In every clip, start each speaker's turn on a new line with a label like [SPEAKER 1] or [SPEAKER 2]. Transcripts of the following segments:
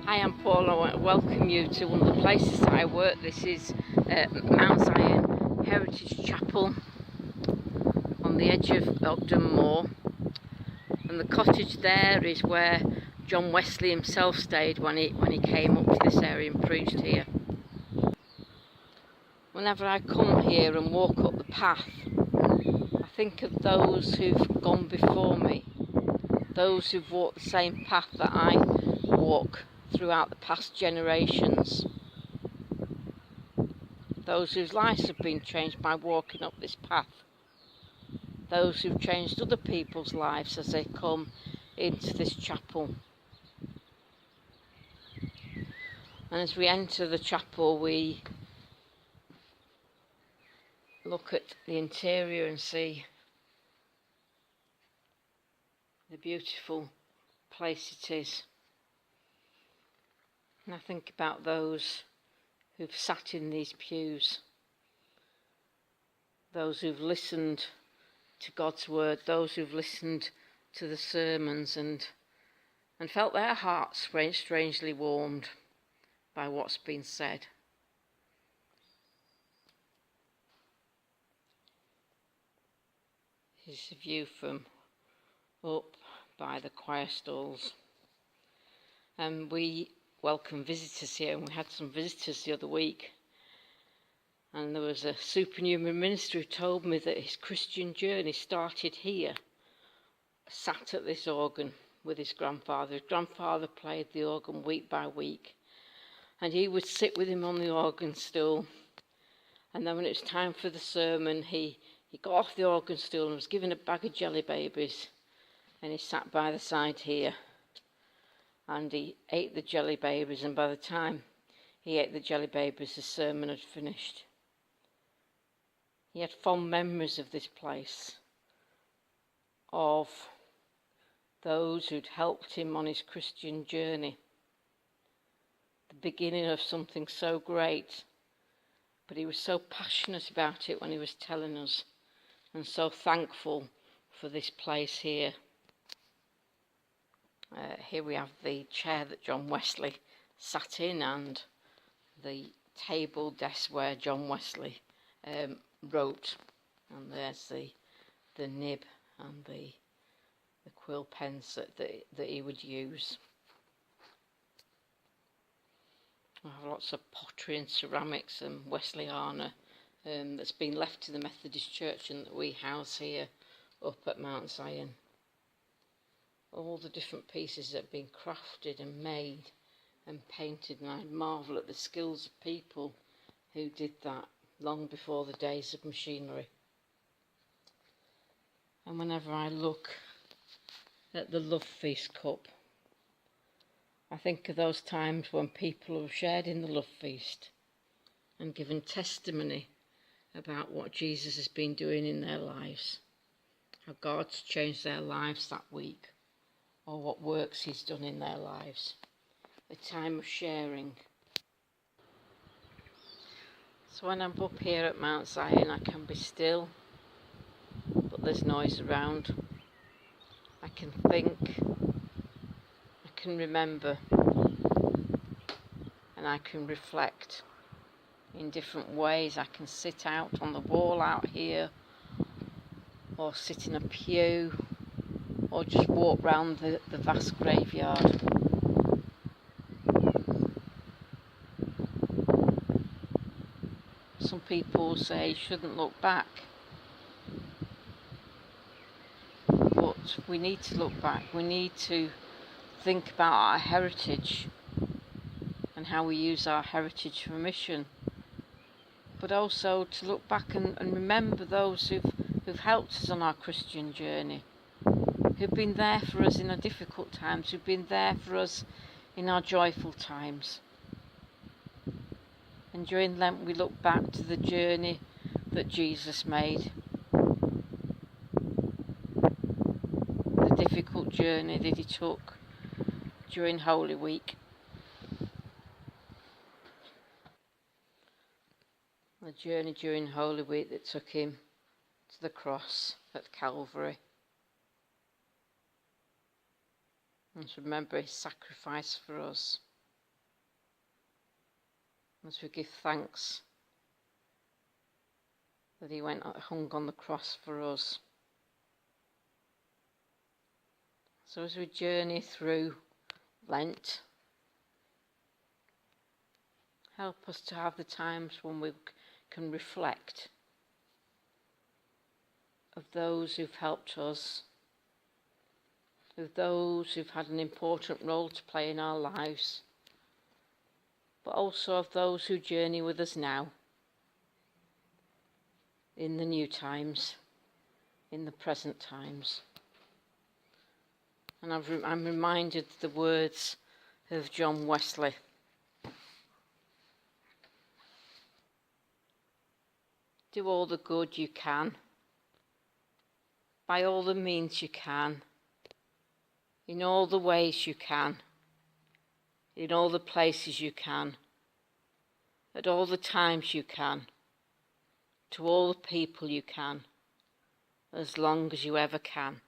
[SPEAKER 1] Hi, I'm Paula. I want to welcome you to one of the places that I work. This is Mount Zion Heritage Chapel on the edge of Ogden Moor. And the cottage there is where John Wesley himself stayed when he came up to this area and preached here. Whenever I come here and walk up the path, I think of those who've gone before me, those who've walked the same path that I walk throughout the past generations, those whose lives have been changed by walking up this path, those who've changed other people's lives as they come into this chapel. And as we enter the chapel, we look at the interior and see the beautiful place it is. And I think about those who've sat in these pews, those who've listened to God's word, those who've listened to the sermons and felt their hearts strangely warmed by what's been said. Here's a view from up by the choir stalls. And we welcome visitors here, and we had some visitors the other week. And there was a supernumerary minister who told me that his Christian journey started here, sat at this organ with his grandfather. His grandfather played the organ week by week, and he would sit with him on the organ stool. And then when it was time for the sermon, he got off the organ stool and was given a bag of jelly babies, and he sat by the side here. And he ate the jelly babies, and by the time he ate the jelly babies, the sermon had finished. He had fond memories of this place, of those who'd helped him on his Christian journey, the beginning of something so great. But he was so passionate about it when he was telling us, and so thankful for this place here. Here we have the chair that John Wesley sat in, and the table desk where John Wesley wrote. And there's the nib and the quill pens that he would use. We have lots of pottery and ceramics and Wesleyana that's been left to the Methodist Church and that we house here up at Mount Zion. All the different pieces that have been crafted and made and painted, and I marvel at the skills of people who did that long before the days of machinery. And whenever I look at the Love Feast cup, I think of those times when people have shared in the Love Feast and given testimony about what Jesus has been doing in their lives, how God's changed their lives that week, or what works he's done in their lives. A time of sharing. So when I'm up here at Mount Zion, I can be still, but there's noise around. I can think, I can remember, and I can reflect in different ways. I can sit out on the wall out here, or sit in a pew, or just walk round the vast graveyard. Some people say you shouldn't look back, but we need to look back. We need to think about our heritage and how we use our heritage for mission, but also to look back and remember those who've helped us on our Christian journey, who've been there for us in our difficult times, who've been there for us in our joyful times. And during Lent we look back to the journey that Jesus made, the difficult journey that he took during Holy Week, the journey during Holy Week that took him to the cross at Calvary. And to remember his sacrifice for us. as we give thanks that he hung on the cross for us. So as we journey through Lent, help us to have the times when we can reflect of those who've helped us, of those who've had an important role to play in our lives, but also of those who journey with us now, in the new times, in the present times. And I'm reminded of the words of John Wesley. Do all the good you can, by all the means you can, in all the ways you can, in all the places you can, at all the times you can, to all the people you can, as long as you ever can.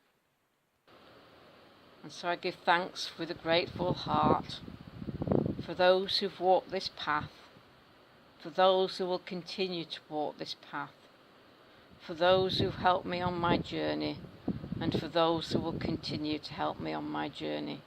[SPEAKER 1] And so I give thanks with a grateful heart for those who've walked this path, for those who will continue to walk this path, for those who've helped me on my journey, and for those who will continue to help me on my journey.